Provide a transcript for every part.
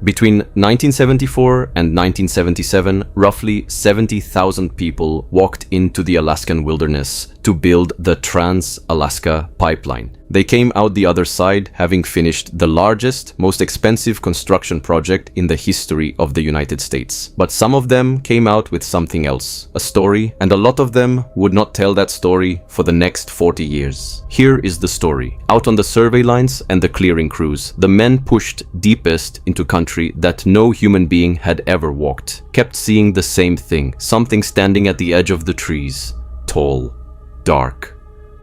Between 1974 and 1977, roughly 70,000 people walked into the Alaskan wilderness to build the Trans-Alaska Pipeline. They came out the other side having finished the largest, most expensive construction project in the history of the United States. But some of them came out with something else, a story, and a lot of them would not tell that story for the next 40 years. Here is the story. Out on the survey lines and the clearing crews, the men pushed deepest into country that no human being had ever walked, kept seeing the same thing, something standing at the edge of the trees, tall, dark,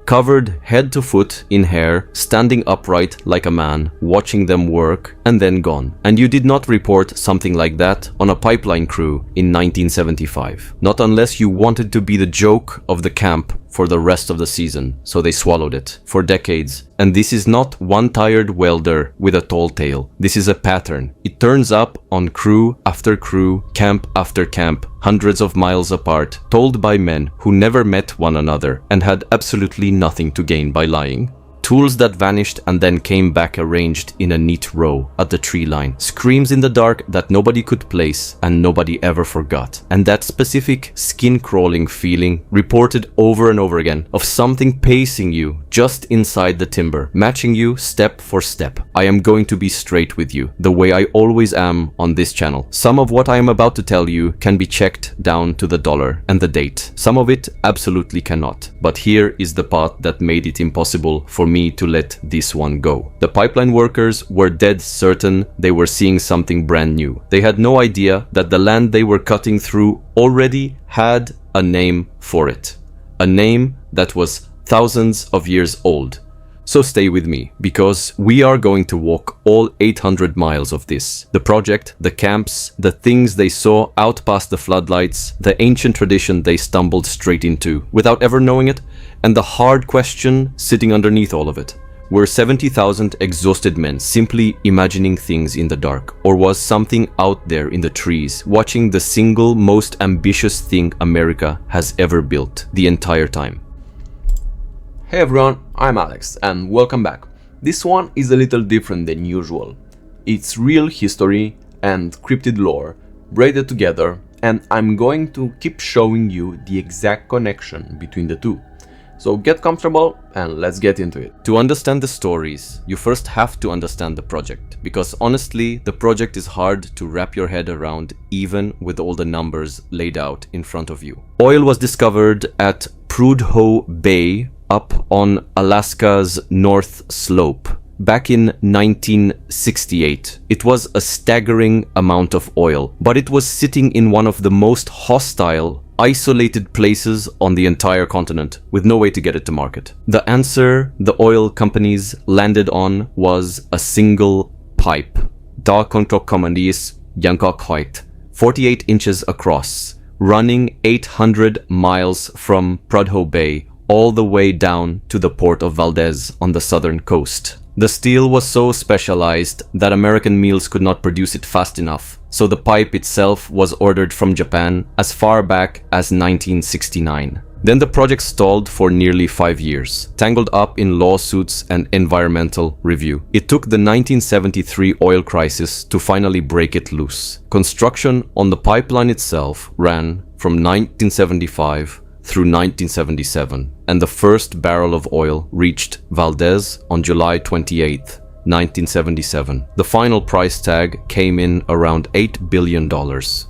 covered head to foot in hair, standing upright like a man, watching them work, and then gone. And you did not report something like that on a pipeline crew in 1975. Not unless you wanted to be the joke of the camp for the rest of the season, so they swallowed it for decades. And this is not one tired welder with a tall tale. This is a pattern. It turns up on crew after crew, camp after camp, hundreds of miles apart, told by men who never met one another and had absolutely nothing to gain by lying. Tools that vanished and then came back arranged in a neat row at the tree line. Screams in the dark that nobody could place and nobody ever forgot. And that specific skin-crawling feeling reported over and over again of something pacing you just inside the timber, matching you step for step. I am going to be straight with you, the way I always am on this channel. Some of what I am about to tell you can be checked down to the dollar and the date. Some of it absolutely cannot. But here is the part that made it impossible for me to let this one go. The pipeline workers were dead certain they were seeing something brand new. They had no idea that the land they were cutting through already had a name for it. A name that was thousands of years old. So stay with me, because we are going to walk all 800 miles of this. The project, the camps, the things they saw out past the floodlights, the ancient tradition they stumbled straight into without ever knowing it, and the hard question sitting underneath all of it. Were 70,000 exhausted men simply imagining things in the dark? Or was something out there in the trees watching the single most ambitious thing America has ever built the entire time? Hey everyone, I'm Alex and welcome back. This one is a little different than usual. It's real history and cryptid lore braided together, and I'm going to keep showing you the exact connection between the two. So get comfortable and let's get into it. To understand the stories, you first have to understand the project, because honestly, the project is hard to wrap your head around even with all the numbers laid out in front of you. Oil was discovered at Prudhoe Bay up on Alaska's North Slope back in 1968. It was a staggering amount of oil, but it was sitting in one of the most hostile, isolated places on the entire continent with no way to get it to market. The answer the oil companies landed on was a single pipe, 48 inches across, running 800 miles from Prudhoe Bay all the way down to the port of Valdez on the southern coast. The steel was so specialized that American mills could not produce it fast enough, so the pipe itself was ordered from Japan as far back as 1969. Then the project stalled for nearly 5 years, tangled up in lawsuits and environmental review. It took the 1973 oil crisis to finally break it loose. Construction on the pipeline itself ran from 1975 through 1977, and the first barrel of oil reached Valdez on July 28, 1977. The final price tag came in around $8 billion,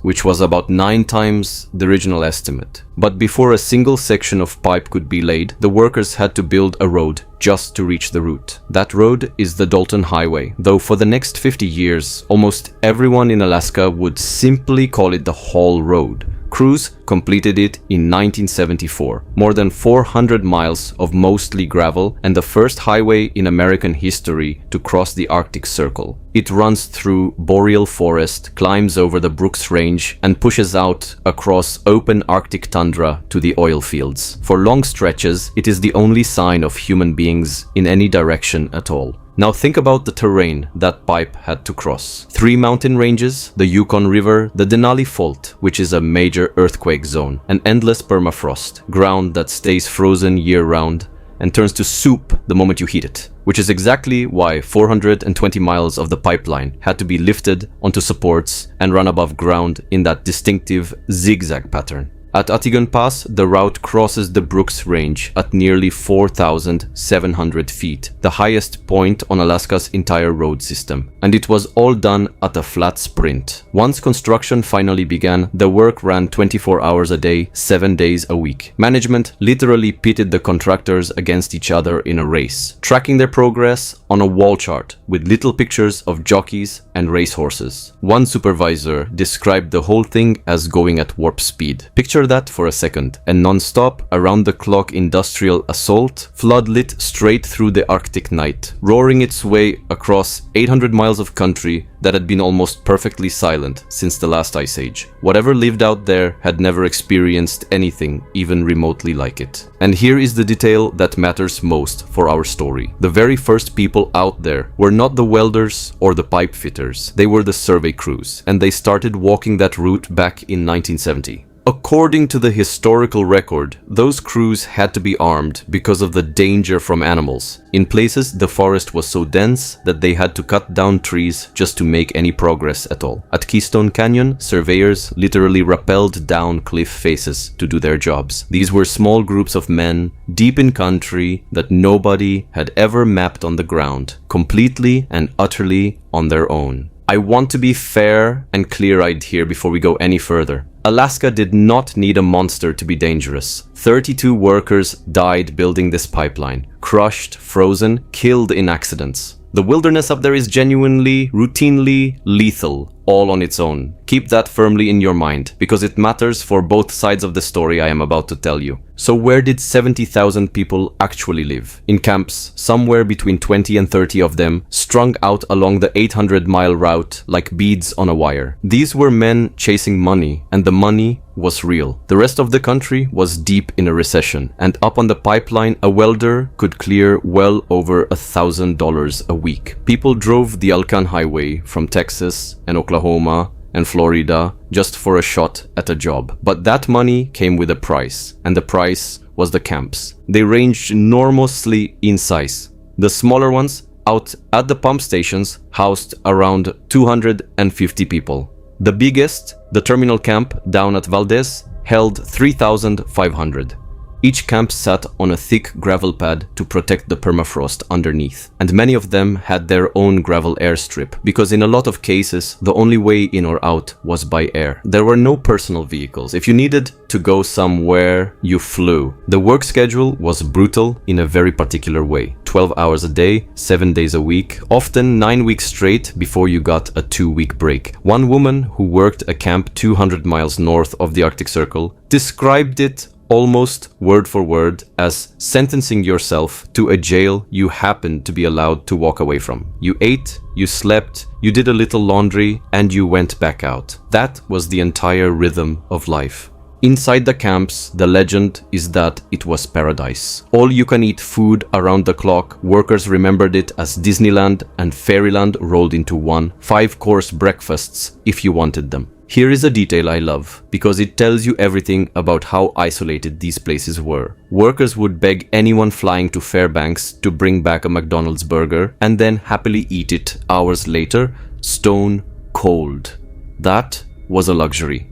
which was about 9 times the original estimate. But before a single section of pipe could be laid, the workers had to build a road just to reach the route. That road is the Dalton Highway, though for the next 50 years, almost everyone in Alaska would simply call it the Haul Road. Crews completed it in 1974, more than 400 miles of mostly gravel, and the first highway in American history to cross the Arctic Circle. It runs through boreal forest, climbs over the Brooks Range, and pushes out across open Arctic tundra to the oil fields. For long stretches, it is the only sign of human beings in any direction at all. Now think about the terrain that pipe had to cross. 3 mountain ranges, the Yukon River, the Denali Fault, which is a major earthquake zone, and endless permafrost, ground that stays frozen year-round and turns to soup the moment you heat it. which is exactly why 420 miles of the pipeline had to be lifted onto supports and run above ground in that distinctive zigzag pattern. At Atigun Pass, the route crosses the Brooks Range at nearly 4,700 feet, the highest point on Alaska's entire road system, and it was all done at a flat sprint. Once construction finally began, the work ran 24 hours a day, 7 days a week. Management literally pitted the contractors against each other in a race, tracking their progress on a wall chart with little pictures of jockeys and racehorses. One supervisor described the whole thing as going at warp speed. Picture that for a second. A non-stop, around-the-clock industrial assault, floodlit straight through the Arctic night, roaring its way across 800 miles of country that had been almost perfectly silent since the last ice age. Whatever lived out there had never experienced anything even remotely like it. And here is the detail that matters most for our story. The very first people out there were not the welders or the pipe fitters. They were the survey crews, and they started walking that route back in 1970. According to the historical record, those crews had to be armed because of the danger from animals. In places, the forest was so dense that they had to cut down trees just to make any progress at all. At Keystone Canyon, surveyors literally rappelled down cliff faces to do their jobs. These were small groups of men, deep in country that nobody had ever mapped on the ground, completely and utterly on their own. I want to be fair and clear-eyed here before we go any further. Alaska did not need a monster to be dangerous. 32 workers died building this pipeline, crushed, frozen, killed in accidents. The wilderness up there is genuinely, routinely lethal, all on its own. Keep that firmly in your mind, because it matters for both sides of the story I am about to tell you. So where did 70,000 people actually live? In camps, somewhere between 20 and 30 of them, strung out along the 800-mile route like beads on a wire. These were men chasing money, and the money was real. The rest of the country was deep in a recession, and up on the pipeline, a welder could clear well over $1,000 a week. People drove the Alaskan highway from Texas and Oklahoma and Florida just for a shot at a job. But that money came with a price, and the price was the camps. They ranged enormously in size. The smaller ones out at the pump stations housed around 250 people. The biggest, the terminal camp down at Valdez, held 3,500. Each camp sat on a thick gravel pad to protect the permafrost underneath, and many of them had their own gravel airstrip, because in a lot of cases, the only way in or out was by air. There were no personal vehicles. If you needed to go somewhere, you flew. The work schedule was brutal in a very particular way. 12 hours a day, 7 days a week, often 9 weeks straight before you got a 2-week break. One woman who worked a camp 200 miles north of the Arctic Circle described it almost word for word as sentencing yourself to a jail you happened to be allowed to walk away from. You ate, you slept, you did a little laundry, and you went back out. That was the entire rhythm of life. Inside the camps, the legend is that it was paradise. All-you-can-eat food around the clock. Workers remembered it as Disneyland and Fairyland rolled into one. 5-course breakfasts if you wanted them. Here is a detail I love, because it tells you everything about how isolated these places were. Workers would beg anyone flying to Fairbanks to bring back a McDonald's burger and then happily eat it hours later, stone cold. That was a luxury.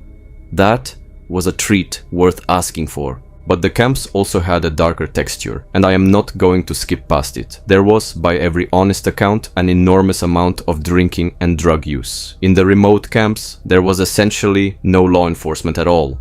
That was a treat worth asking for. But the camps also had a darker texture, and I am not going to skip past it. There was, by every honest account, an enormous amount of drinking and drug use. In the remote camps, there was essentially no law enforcement at all.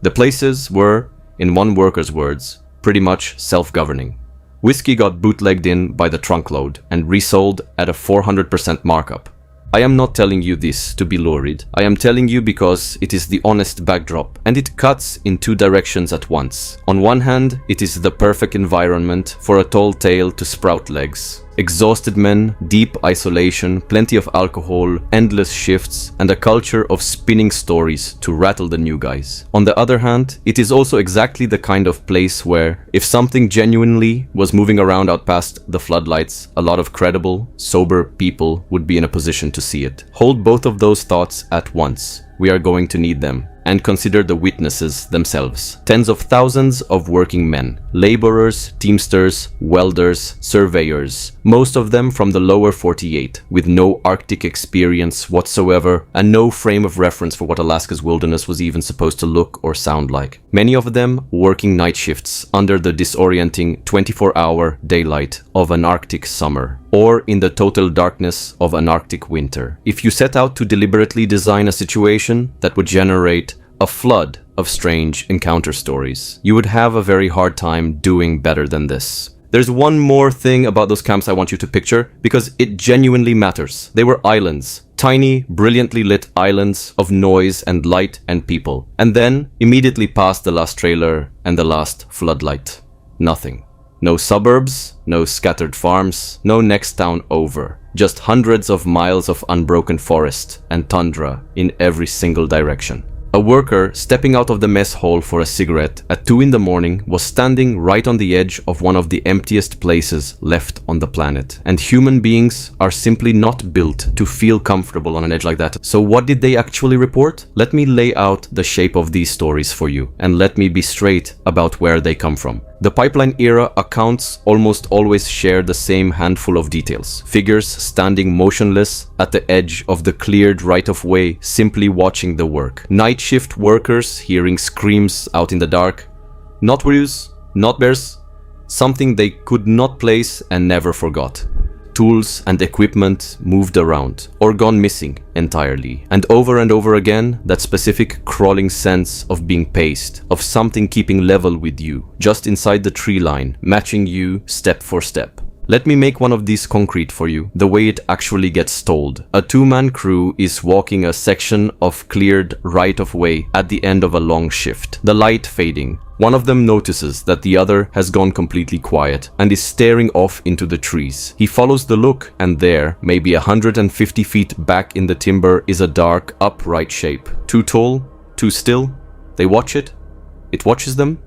The places were, in one worker's words, pretty much self-governing. Whiskey got bootlegged in by the trunkload and resold at a 400% markup. I am not telling you this to be lurid. I am telling you because it is the honest backdrop, and it cuts in 2 directions at once. On one hand, it is the perfect environment for a tall tale to sprout legs. Exhausted men, deep isolation, plenty of alcohol, endless shifts, and a culture of spinning stories to rattle the new guys. On the other hand, it is also exactly the kind of place where, if something genuinely was moving around out past the floodlights, a lot of credible, sober people would be in a position to see it. Hold both of those thoughts at once. We are going to need them. and consider the witnesses themselves. Tens of thousands of working men, laborers, teamsters, welders, surveyors, most of them from the lower 48, with no Arctic experience whatsoever and no frame of reference for what Alaska's wilderness was even supposed to look or sound like. Many of them working night shifts under the disorienting 24-hour daylight of an Arctic summer, or in the total darkness of an Arctic winter. If you set out to deliberately design a situation that would generate a flood of strange encounter stories, you would have a very hard time doing better than this. There's one more thing about those camps I want you to picture, because it genuinely matters. They were islands. Tiny, brilliantly lit islands of noise and light and people. And then, immediately past the last trailer and the last floodlight, nothing. No suburbs, no scattered farms, no next town over. Just hundreds of miles of unbroken forest and tundra in every single direction. A worker stepping out of the mess hall for a cigarette at 2 in the morning was standing right on the edge of one of the emptiest places left on the planet. And human beings are simply not built to feel comfortable on an edge like that. So what did they actually report? Let me lay out the shape of these stories for you, and let me be straight about where they come from. The pipeline era accounts almost always share the same handful of details. Figures standing motionless at the edge of the cleared right-of-way, simply watching the work. Night shift workers hearing screams out in the dark. Not weirus, not bears, something they could not place and never forgot. Tools and equipment moved around or gone missing entirely. And over again, that specific crawling sense of being paced, of something keeping level with you, just inside the tree line, matching you step for step. Let me make one of these concrete for you, the way it actually gets told. A 2-man crew is walking a section of cleared right-of-way at the end of a long shift, the light fading. One of them notices that the other has gone completely quiet and is staring off into the trees. He follows the look, and there, maybe 150 feet back in the timber, is a dark, upright shape. Too tall, too still. They watch it. It watches them.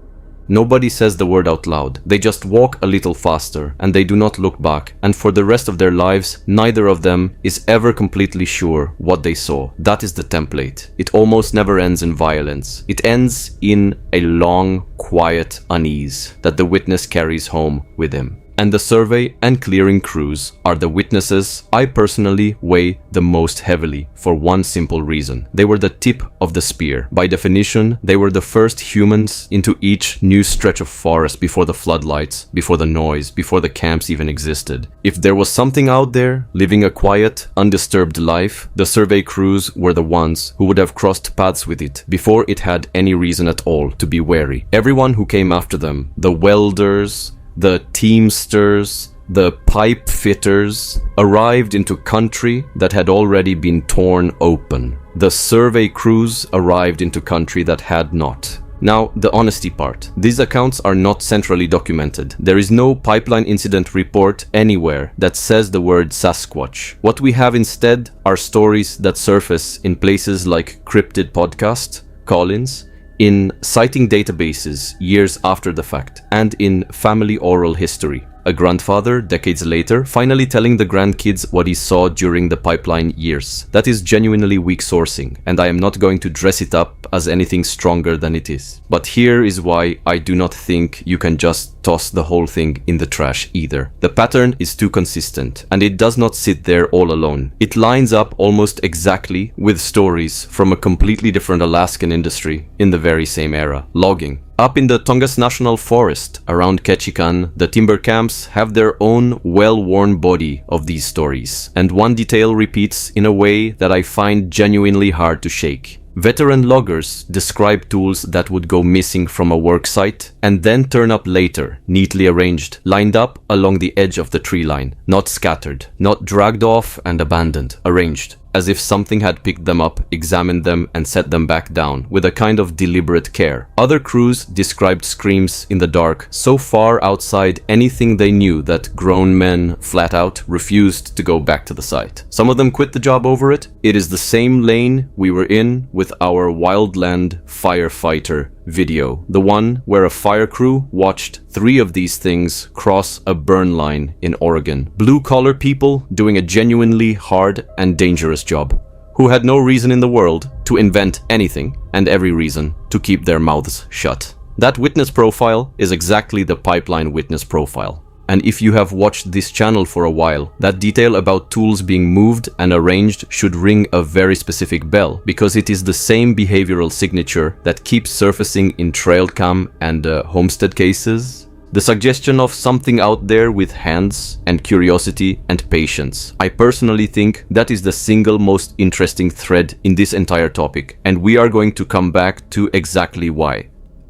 Nobody says the word out loud. They just walk a little faster, and they do not look back. And for the rest of their lives, neither of them is ever completely sure what they saw. That is the template. It almost never ends in violence. It ends in a long, quiet unease that the witness carries home with him. And the survey and clearing crews are the witnesses I personally weigh the most heavily for one simple reason. They were the tip of the spear. By definition, they were the first humans into each new stretch of forest before the floodlights, before the noise, before the camps even existed. If there was something out there, living a quiet, undisturbed life, the survey crews were the ones who would have crossed paths with it before it had any reason at all to be wary. Everyone who came after them, the welders, the teamsters, the pipe fitters, arrived into country that had already been torn open. The survey crews arrived into country that had not. Now, the honesty part. These accounts are not centrally documented. There is no pipeline incident report anywhere that says the word Sasquatch. What we have instead are stories that surface in places like Cryptid Podcast, Collins, in sighting databases years after the fact, and in family oral history. A grandfather, decades later, finally telling the grandkids what he saw during the pipeline years. That is genuinely weak sourcing, and I am not going to dress it up as anything stronger than it is. But here is why I do not think you can just toss the whole thing in the trash either. The pattern is too consistent, and it does not sit there all alone. It lines up almost exactly with stories from a completely different Alaskan industry in the very same era, logging. Up in the Tongass National Forest around Ketchikan, the timber camps have their own well-worn body of these stories, and one detail repeats in a way that I find genuinely hard to shake. Veteran loggers describe tools that would go missing from a work site and then turn up later, neatly arranged, lined up along the edge of the tree line, not scattered, not dragged off and abandoned, arranged, as if something had picked them up, examined them, and set them back down, with a kind of deliberate care. Other crews described screams in the dark so far outside anything they knew that grown men, flat out, refused to go back to the site. Some of them quit the job over it. It is the same lane we were in with our wildland firefighter video, the one where a fire crew watched 3 of these things cross a burn line in Oregon. Blue-collar people doing a genuinely hard and dangerous job, who had no reason in the world to invent anything and every reason to keep their mouths shut. That witness profile is exactly the pipeline witness profile. And if you have watched this channel for a while, that detail about tools being moved and arranged should ring a very specific bell, because it is the same behavioral signature that keeps surfacing in trail cam and homestead cases. The suggestion of something out there with hands and curiosity and patience. I personally think that is the single most interesting thread in this entire topic, and we are going to come back to exactly why.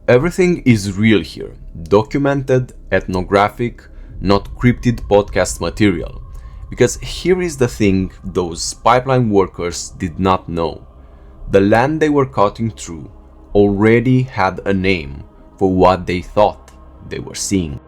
Everything is real here, documented, ethnographic, not cryptid podcast material. Because here is the thing those pipeline workers did not know. The land they were cutting through already had a name for what they thought they were seeing.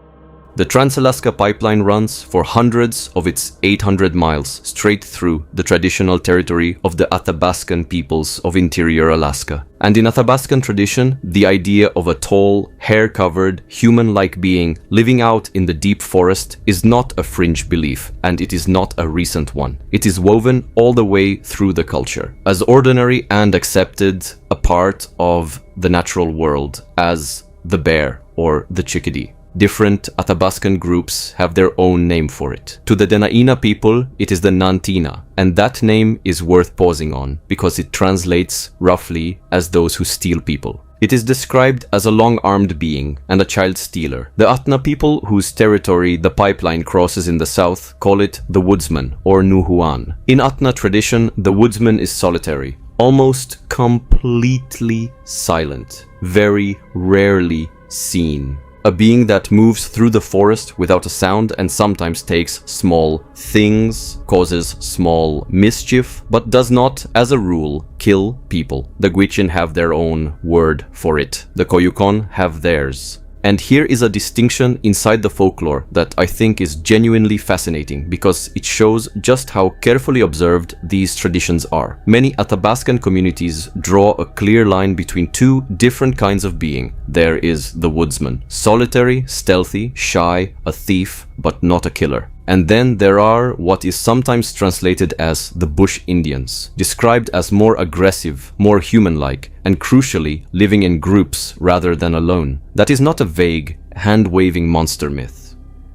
The Trans-Alaska Pipeline runs for hundreds of its 800 miles straight through the traditional territory of the Athabaskan peoples of interior Alaska. And in Athabaskan tradition, the idea of a tall, hair-covered, human-like being living out in the deep forest is not a fringe belief, and it is not a recent one. It is woven all the way through the culture, as ordinary and accepted a part of the natural world as the bear or the chickadee. Different Athabaskan groups have their own name for it. To the Dena'ina people, it is the Nantina, and that name is worth pausing on because it translates roughly as those who steal people. It is described as a long-armed being and a child stealer. The Atna people, whose territory the pipeline crosses in the south, call it the woodsman or Nuhuan. In Atna tradition, the woodsman is solitary, almost completely silent, very rarely seen. A being that moves through the forest without a sound and sometimes takes small things, causes small mischief, but does not, as a rule, kill people. The Gwich'in have their own word for it. The Koyukon have theirs. And here is a distinction inside the folklore that I think is genuinely fascinating because it shows just how carefully observed these traditions are. Many Athabaskan communities draw a clear line between two different kinds of being. There is the woodsman, solitary, stealthy, shy, a thief, but not a killer. And then there are what is sometimes translated as the bush Indians, described as more aggressive, more human-like, and crucially, living in groups rather than alone. That is not a vague, hand-waving monster myth.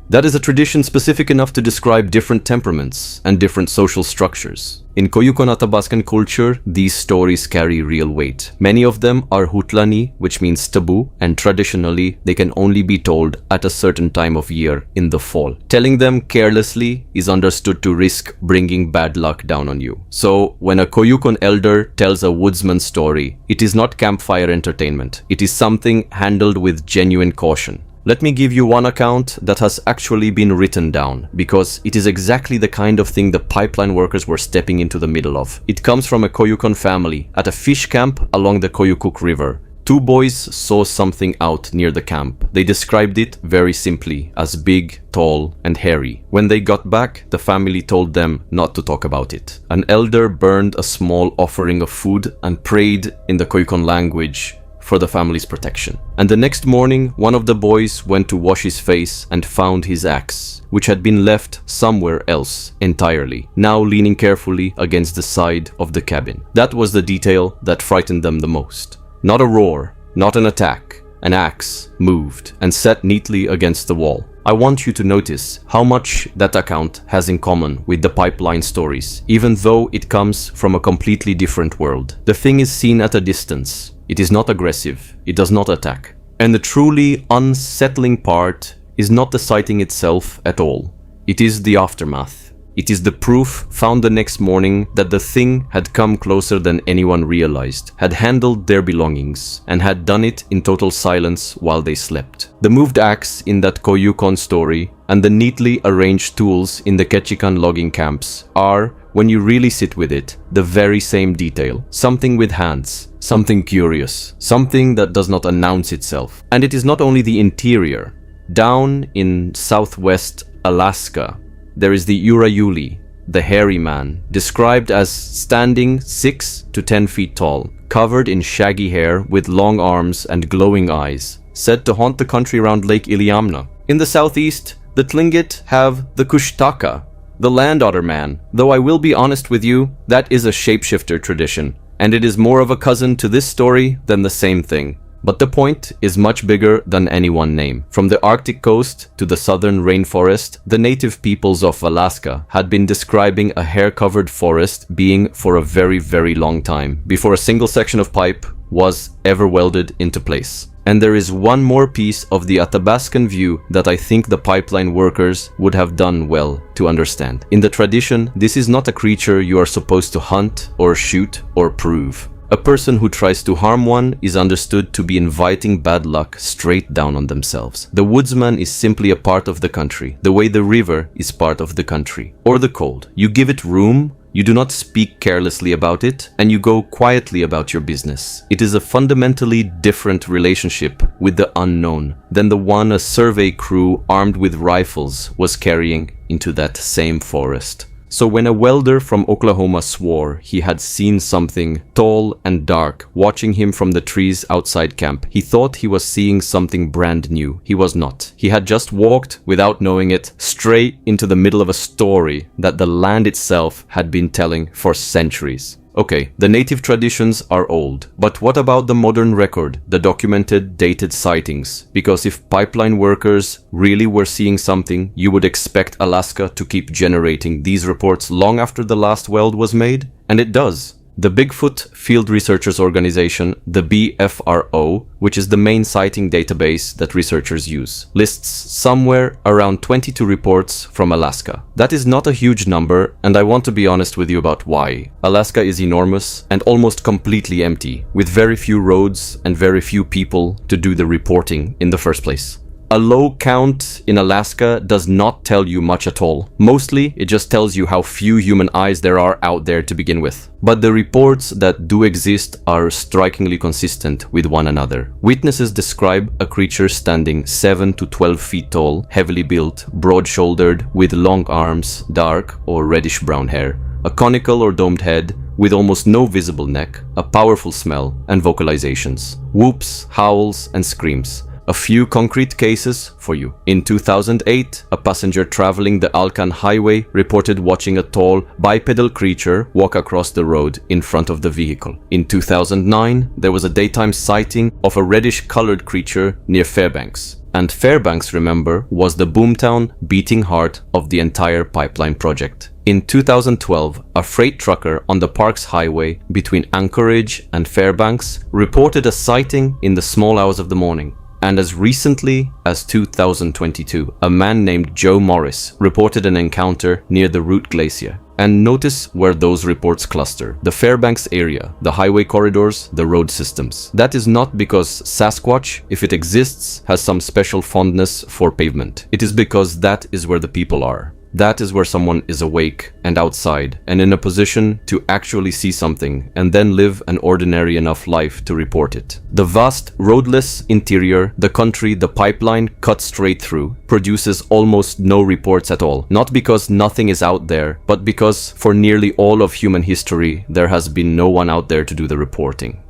That is a tradition specific enough to describe different temperaments and different social structures. In Koyukon Athabaskan culture, these stories carry real weight. Many of them are hutlani, which means taboo, and traditionally they can only be told at a certain time of year in the fall. Telling them carelessly is understood to risk bringing bad luck down on you. So when a Koyukon elder tells a woodsman story, it is not campfire entertainment. It is something handled with genuine caution. Let me give you one account that has actually been written down, because it is exactly the kind of thing the pipeline workers were stepping into the middle of. It comes from a Koyukon family at a fish camp along the Koyukuk River. Two boys saw something out near the camp. They described it very simply as big, tall, and hairy. When they got back, the family told them not to talk about it. An elder burned a small offering of food and prayed in the Koyukon language for the family's protection. And the next morning, one of the boys went to wash his face and found his axe, which had been left somewhere else entirely, now leaning carefully against the side of the cabin. That was the detail that frightened them the most. Not a roar, not an attack. An axe moved and sat neatly against the wall. I want you to notice how much that account has in common with the pipeline stories, even though it comes from a completely different world. The thing is seen at a distance. It is not aggressive. It does not attack. And the truly unsettling part is not the sighting itself at all. It is the aftermath. It is the proof found the next morning that the thing had come closer than anyone realized, had handled their belongings, and had done it in total silence while they slept. The moved axe in that Koyukon story and the neatly arranged tools in the Ketchikan logging camps are, when you really sit with it, the very same detail. Something with hands, something curious, something that does not announce itself. And it is not only the interior. Down in southwest Alaska, there is the Urayuli, the hairy man, described as standing 6 to 10 feet tall, covered in shaggy hair with long arms and glowing eyes, said to haunt the country around Lake Iliamna. In the southeast, the Tlingit have the Kushtaka, The land otter man, though I will be honest with you, that is a shapeshifter tradition, and it is more of a cousin to this story than the same thing. But the point is much bigger than any one name. From the Arctic coast to the southern rainforest, the native peoples of Alaska had been describing a hair-covered forest being for a very, very long time, before a single section of pipe was ever welded into place. And there is one more piece of the Athabascan view that I think the pipeline workers would have done well to understand. In the tradition, this is not a creature you are supposed to hunt or shoot or prove. A person who tries to harm one is understood to be inviting bad luck straight down on themselves. The woodsman is simply a part of the country, the way the river is part of the country. Or the cold. You give it room, you do not speak carelessly about it, and you go quietly about your business. It is a fundamentally different relationship with the unknown than the one a survey crew armed with rifles was carrying into that same forest. So when a welder from Oklahoma swore he had seen something tall and dark watching him from the trees outside camp, he thought he was seeing something brand new. He was not. He had just walked, without knowing it, straight into the middle of a story that the land itself had been telling for centuries. Okay, the native traditions are old, but what about the modern record, the documented, dated sightings? Because if pipeline workers really were seeing something, you would expect Alaska to keep generating these reports long after the last weld was made, and it does. The Bigfoot Field Researchers Organization, the BFRO, which is the main sighting database that researchers use, lists somewhere around 22 reports from Alaska. That is not a huge number, and I want to be honest with you about why. Alaska is enormous and almost completely empty, with very few roads and very few people to do the reporting in the first place. A low count in Alaska does not tell you much at all. Mostly, it just tells you how few human eyes there are out there to begin with. But the reports that do exist are strikingly consistent with one another. Witnesses describe a creature standing 7 to 12 feet tall, heavily built, broad-shouldered, with long arms, dark or reddish-brown hair, a conical or domed head, with almost no visible neck, a powerful smell, and vocalizations. Whoops, howls, and screams. A few concrete cases for you. In 2008, a passenger traveling the Alaskan highway reported watching a tall, bipedal creature walk across the road in front of the vehicle. In 2009, there was a daytime sighting of a reddish-colored creature near Fairbanks. And Fairbanks, remember, was the boomtown beating heart of the entire pipeline project. In 2012, a freight trucker on the Parks Highway between Anchorage and Fairbanks reported a sighting in the small hours of the morning. And as recently as 2022, a man named Joe Morris reported an encounter near the Root Glacier. And notice where those reports cluster. The Fairbanks area, the highway corridors, the road systems. That is not because Sasquatch, if it exists, has some special fondness for pavement. It is because that is where the people are. That is where someone is awake and outside and in a position to actually see something and then live an ordinary enough life to report it. The vast roadless interior, the country the pipeline cuts straight through, produces almost no reports at all. Not because nothing is out there, but because for nearly all of human history, there has been no one out there to do the reporting.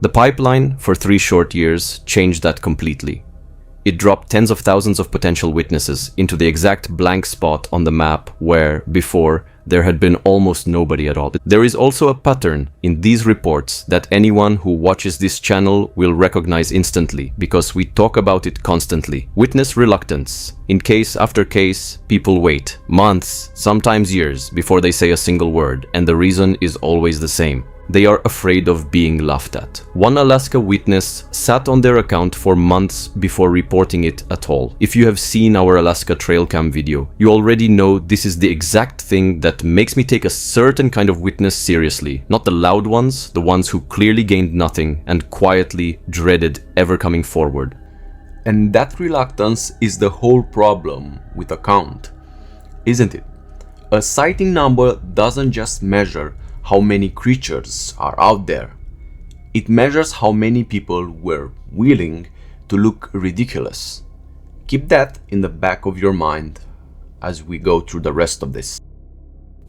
The pipeline, for 3 short years, changed that completely. It dropped tens of thousands of potential witnesses into the exact blank spot on the map where, before, there had been almost nobody at all. There is also a pattern in these reports that anyone who watches this channel will recognize instantly, because we talk about it constantly. Witness reluctance. In case after case, people wait months, sometimes years, before they say a single word, and the reason is always the same. They are afraid of being laughed at. One Alaska witness sat on their account for months before reporting it at all. If you have seen our Alaska trail cam video, you already know this is the exact thing that makes me take a certain kind of witness seriously. Not the loud ones, the ones who clearly gained nothing and quietly dreaded ever coming forward. And that reluctance is the whole problem with a count, isn't it? A sighting number doesn't just measure how many creatures are out there. It measures how many people were willing to look ridiculous. Keep that in the back of your mind as we go through the rest of this.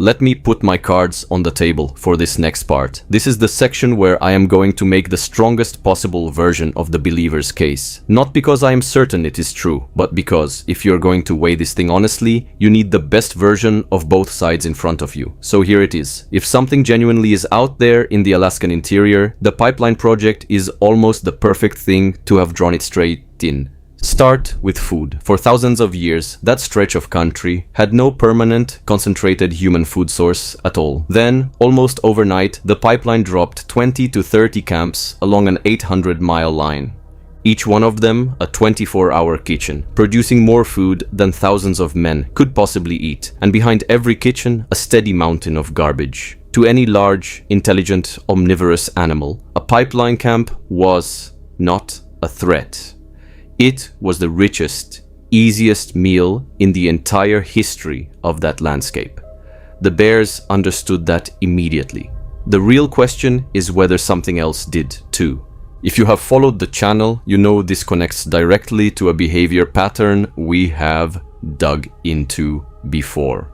Let me put my cards on the table for this next part. This is the section where I am going to make the strongest possible version of the believer's case. Not because I am certain it is true, but because if you're going to weigh this thing honestly, you need the best version of both sides in front of you. So here it is. If something genuinely is out there in the Alaskan interior, the pipeline project is almost the perfect thing to have drawn it straight in. Start with food. For thousands of years, that stretch of country had no permanent, concentrated human food source at all. Then, almost overnight, the pipeline dropped 20 to 30 camps along an 800-mile line. Each one of them a 24-hour kitchen, producing more food than thousands of men could possibly eat, and behind every kitchen, a steady mountain of garbage. To any large, intelligent, omnivorous animal, a pipeline camp was not a threat. It was the richest, easiest meal in the entire history of that landscape. The bears understood that immediately. The real question is whether something else did too. If you have followed the channel, you know this connects directly to a behavior pattern we have dug into before.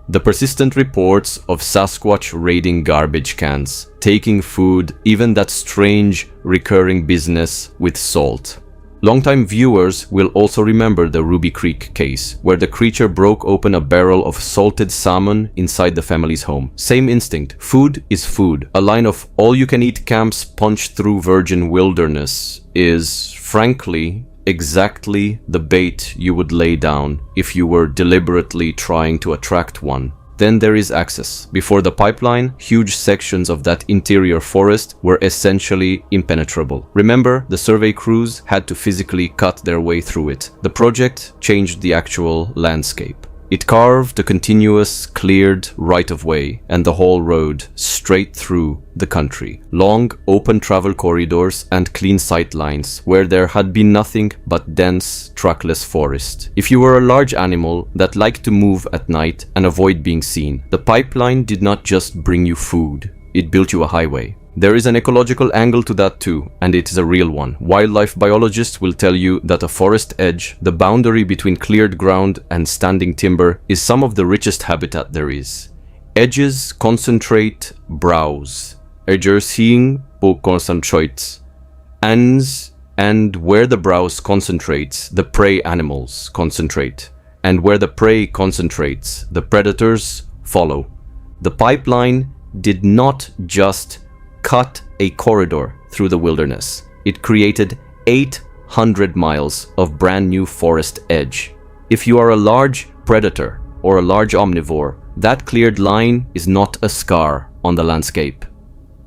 The persistent reports of Sasquatch raiding garbage cans, taking food, even that strange recurring business with salt. Longtime viewers will also remember the Ruby Creek case, where the creature broke open a barrel of salted salmon inside the family's home. Same instinct. Food is food. A line of all-you-can-eat camps punched through virgin wilderness is, frankly, exactly the bait you would lay down if you were deliberately trying to attract one. Then there is access. Before the pipeline, huge sections of that interior forest were essentially impenetrable. Remember, the survey crews had to physically cut their way through it. The project changed the actual landscape. It carved a continuous, cleared right-of-way and the whole road straight through the country. Long, open travel corridors and clean sight lines where there had been nothing but dense, trackless forest. If you were a large animal that liked to move at night and avoid being seen, the pipeline did not just bring you food, it built you a highway. There is an ecological angle to that too, and it is a real one. Wildlife biologists will tell you that a forest edge, the boundary between cleared ground and standing timber, is some of the richest habitat there is. Edges concentrate browse. Edger seeing på concentrates. And where the browse concentrates, the prey animals concentrate. And where the prey concentrates, the predators follow. The pipeline did not just cut a corridor through the wilderness. It created 800 miles of brand new forest edge. If you are a large predator or a large omnivore, that cleared line is not a scar on the landscape.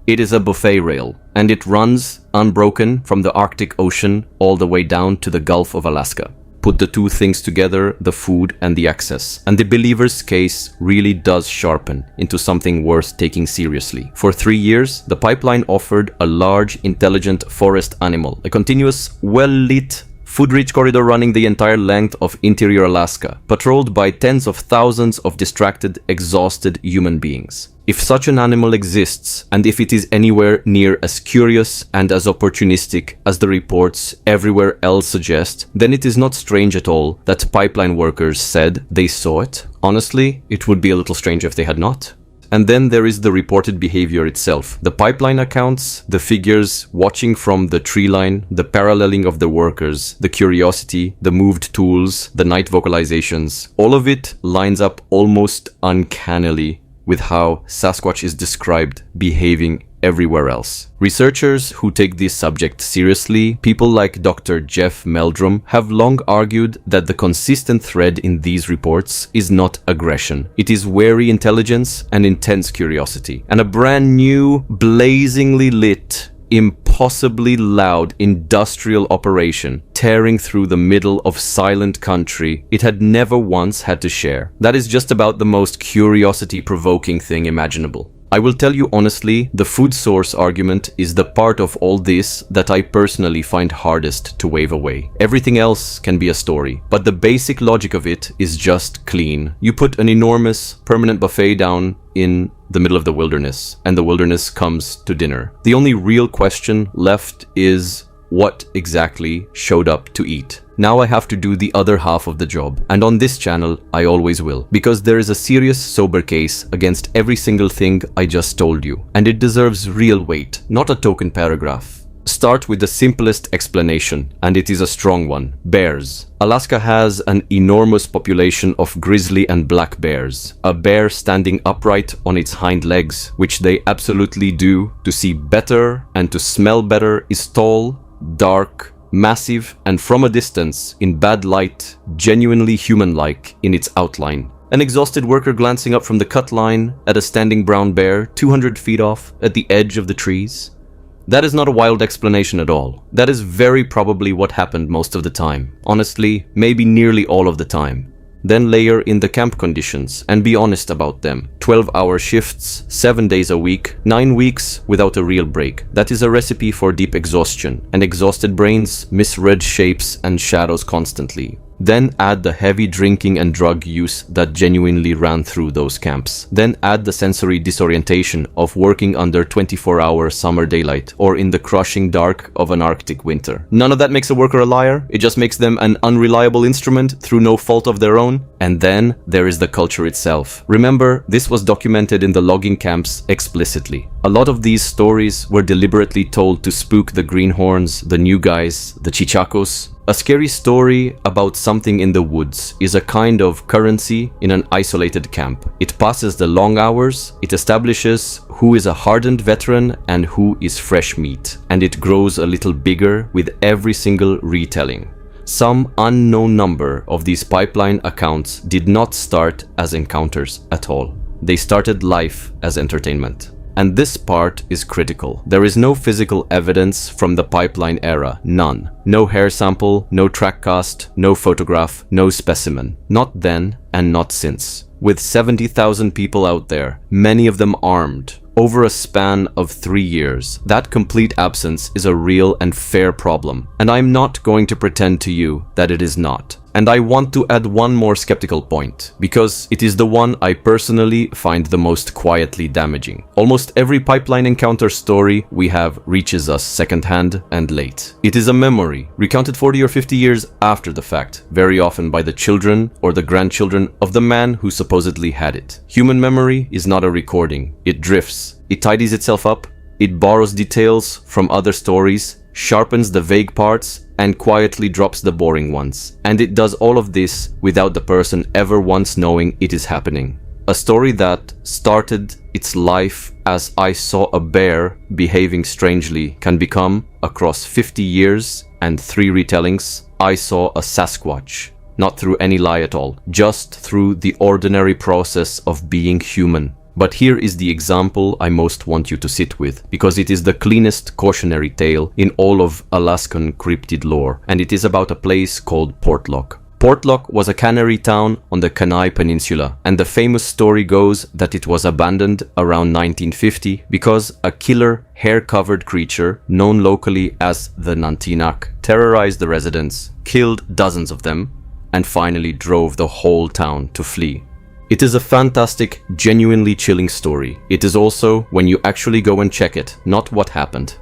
It is a buffet rail, and it runs unbroken from the Arctic Ocean all the way down to the Gulf of Alaska. Put the two things together, the food and the access, and the believer's case really does sharpen into something worth taking seriously. For 3 years, the pipeline offered a large, intelligent forest animal, a continuous, well-lit, food-rich corridor running the entire length of interior Alaska, patrolled by tens of thousands of distracted, exhausted human beings. If such an animal exists, and if it is anywhere near as curious and as opportunistic as the reports everywhere else suggest, then it is not strange at all that pipeline workers said they saw it. Honestly, it would be a little strange if they had not. And then there is the reported behavior itself. The pipeline accounts, the figures watching from the tree line, the paralleling of the workers, the curiosity, the moved tools, the night vocalizations, all of it lines up almost uncannily with how Sasquatch is described behaving everywhere else. Researchers who take this subject seriously, people like Dr. Jeff Meldrum, have long argued that the consistent thread in these reports is not aggression. It is wary intelligence and intense curiosity. And a brand new, blazingly lit, impossibly loud industrial operation tearing through the middle of silent country it had never once had to share. That is just about the most curiosity-provoking thing imaginable. I will tell you honestly, the food source argument is the part of all this that I personally find hardest to wave away. Everything else can be a story, but the basic logic of it is just clean. You put an enormous, permanent buffet down in the middle of the wilderness, and the wilderness comes to dinner. The only real question left is what exactly showed up to eat. Now I have to do the other half of the job. And on this channel, I always will. Because there is a serious, sober case against every single thing I just told you. And it deserves real weight, not a token paragraph. Start with the simplest explanation, and it is a strong one. Bears. Alaska has an enormous population of grizzly and black bears. A bear standing upright on its hind legs, which they absolutely do, to see better and to smell better, is tall, dark, massive, and from a distance, in bad light, genuinely human-like in its outline. An exhausted worker glancing up from the cut line at a standing brown bear 200 feet off at the edge of the trees. That is not a wild explanation at all. That is very probably what happened most of the time. Honestly, maybe nearly all of the time. Then layer in the camp conditions and be honest about them. 12-hour shifts, 7 days a week, 9 weeks without a real break. That is a recipe for deep exhaustion, and exhausted brains misread shapes and shadows constantly. Then add the heavy drinking and drug use that genuinely ran through those camps. Then add the sensory disorientation of working under 24-hour summer daylight or in the crushing dark of an Arctic winter. None of that makes a worker a liar. It just makes them an unreliable instrument through no fault of their own. And then there is the culture itself. Remember, this was documented in the logging camps explicitly. A lot of these stories were deliberately told to spook the greenhorns, the new guys, the chichacos. A scary story about something in the woods is a kind of currency in an isolated camp. It passes the long hours, it establishes who is a hardened veteran and who is fresh meat, and it grows a little bigger with every single retelling. Some unknown number of these pipeline accounts did not start as encounters at all. They started life as entertainment. And this part is critical. There is no physical evidence from the pipeline era, none. No hair sample, no track cast, no photograph, no specimen. Not then and not since. With 70,000 people out there, many of them armed, over a span of 3 years, that complete absence is a real and fair problem. And I'm not going to pretend to you that it is not. And I want to add one more skeptical point, because it is the one I personally find the most quietly damaging. Almost every pipeline encounter story we have reaches us secondhand and late. It is a memory, recounted 40 or 50 years after the fact, very often by the children or the grandchildren of the man who supposedly had it. Human memory is not a recording. It drifts. It tidies itself up. It borrows details from other stories, sharpens the vague parts, and quietly drops the boring ones. And it does all of this without the person ever once knowing it is happening. A story that started its life as I saw a bear behaving strangely can become, across 50 years and 3 retellings, I saw a Sasquatch. Not through any lie at all, just through the ordinary process of being human. But here is the example I most want you to sit with, because it is the cleanest cautionary tale in all of Alaskan cryptid lore, and it is about a place called Portlock. Portlock was a cannery town on the Kenai Peninsula, and the famous story goes that it was abandoned around 1950 because a killer, hair-covered creature, known locally as the Nantinak, terrorized the residents, killed dozens of them, and finally drove the whole town to flee. It is a fantastic, genuinely chilling story. It is also when you actually go and check it, not what happened.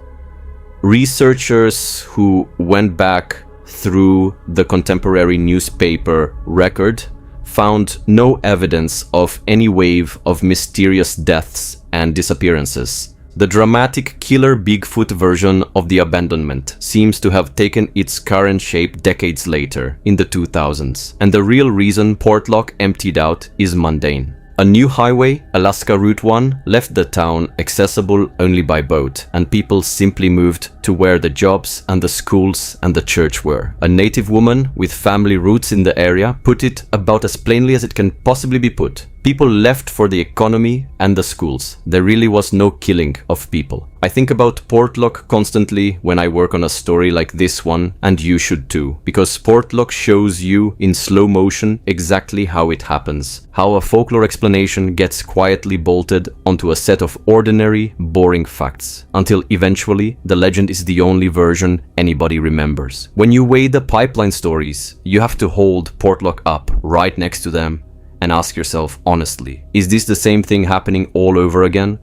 Researchers who went back through the contemporary newspaper record found no evidence of any wave of mysterious deaths and disappearances. The dramatic killer Bigfoot version of the abandonment seems to have taken its current shape decades later, in the 2000s, and the real reason Portlock emptied out is mundane. A new highway, Alaska Route 1, left the town accessible only by boat, and people simply moved to where the jobs and the schools and the church were. A native woman with family roots in the area put it about as plainly as it can possibly be put. People left for the economy and the schools. There really was no killing of people. I think about Portlock constantly when I work on a story like this one, and you should too, because Portlock shows you in slow motion exactly how it happens, how a folklore explanation gets quietly bolted onto a set of ordinary, boring facts, until eventually the legend is the only version anybody remembers. When you weigh the pipeline stories, you have to hold Portlock up right next to them and ask yourself honestly, is this the same thing happening all over again?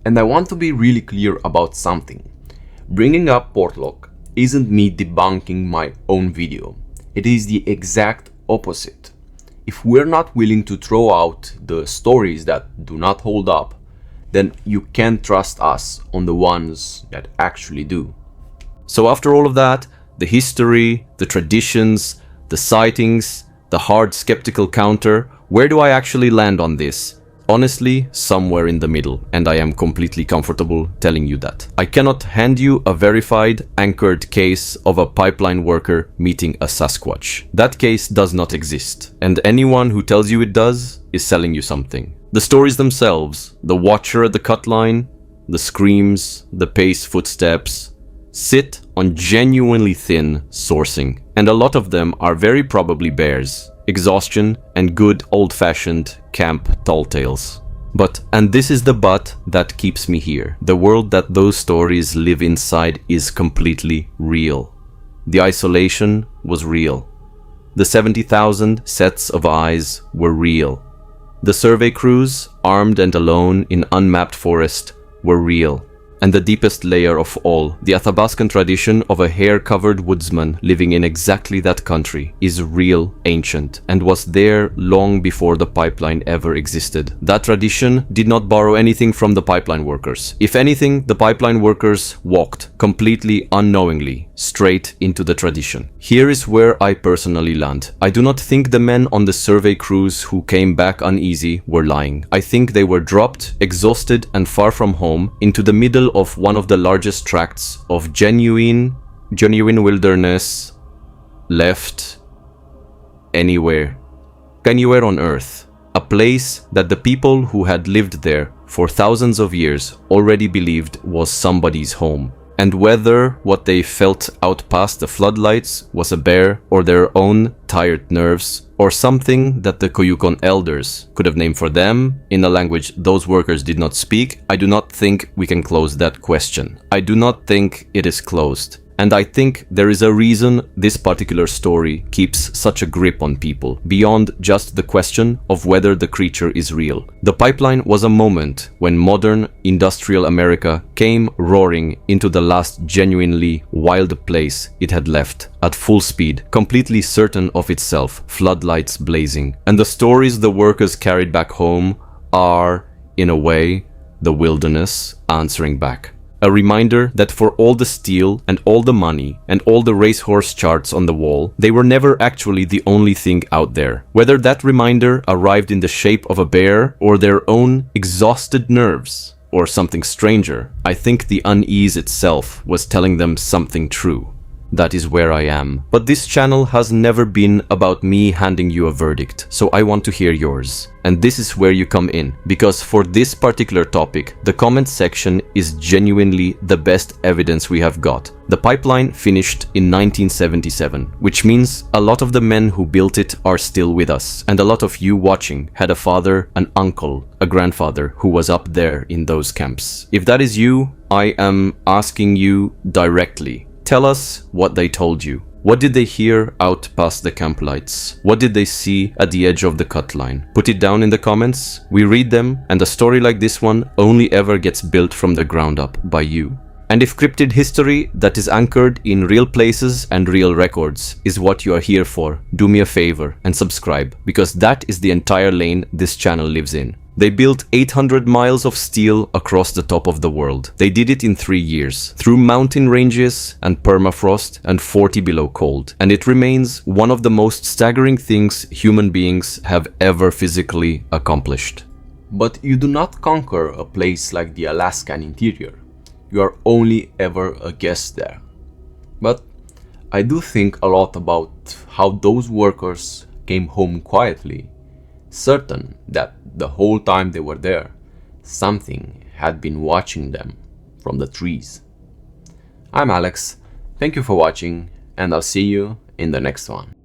And I want to be really clear about something. Bringing up Portlock isn't me debunking my own video. It is the exact opposite. If we're not willing to throw out the stories that do not hold up, then you can't trust us on the ones that actually do. So after all of that, the history, the traditions, the sightings, the hard skeptical counter, where do I actually land on this? Honestly, somewhere in the middle, and I am completely comfortable telling you that. I cannot hand you a verified, anchored case of a pipeline worker meeting a Sasquatch. That case does not exist, and anyone who tells you it does is selling you something. The stories themselves, the watcher at the cut line, the screams, the paced footsteps, sit on genuinely thin sourcing, and a lot of them are very probably bears, exhaustion, and good old-fashioned camp tall tales. But, and this is the but that keeps me here, the world that those stories live inside is completely real. The isolation was real. The 70,000 sets of eyes were real. The survey crews, armed and alone in unmapped forest, were real. And the deepest layer of all, the Athabascan tradition of a hair-covered woodsman living in exactly that country, is real, ancient, and was there long before the pipeline ever existed. That tradition did not borrow anything from the pipeline workers. If anything, the pipeline workers walked, completely unknowingly, straight into the tradition. Here is where I personally land. I do not think the men on the survey crews who came back uneasy were lying. I think they were dropped, exhausted and far from home, into the middle of one of the largest tracts of genuine wilderness left anywhere on earth. A place that the people who had lived there for thousands of years already believed was somebody's home. And whether what they felt out past the floodlights was a bear or their own tired nerves, or something that the Koyukon elders could have named for them in a language those workers did not speak, I do not think we can close that question. I do not think it is closed. And I think there is a reason this particular story keeps such a grip on people, beyond just the question of whether the creature is real. The pipeline was a moment when modern industrial America came roaring into the last genuinely wild place it had left, at full speed, completely certain of itself, floodlights blazing. And the stories the workers carried back home are, in a way, the wilderness answering back. A reminder that for all the steel and all the money and all the racehorse charts on the wall, they were never actually the only thing out there. Whether that reminder arrived in the shape of a bear or their own exhausted nerves or something stranger, I think the unease itself was telling them something true. That is where I am. But this channel has never been about me handing you a verdict, so I want to hear yours. And this is where you come in, because for this particular topic, the comment section is genuinely the best evidence we have got. The pipeline finished in 1977, which means a lot of the men who built it are still with us, and a lot of you watching had a father, an uncle, a grandfather who was up there in those camps. If that is you, I am asking you directly. Tell us what they told you. What did they hear out past the camp lights? What did they see at the edge of the cut line? Put it down in the comments. We read them, and a story like this one only ever gets built from the ground up by you. And if cryptid history that is anchored in real places and real records is what you are here for, do me a favor and subscribe, because that is the entire lane this channel lives in. They built 800 miles of steel across the top of the world. They did it in 3 years, through mountain ranges and permafrost and 40 below cold. And it remains one of the most staggering things human beings have ever physically accomplished. But you do not conquer a place like the Alaskan interior. You are only ever a guest there. But I do think a lot about how those workers came home quietly, certain that the whole time they were there, something had been watching them from the trees. I'm Alex, thank you for watching, and I'll see you in the next one.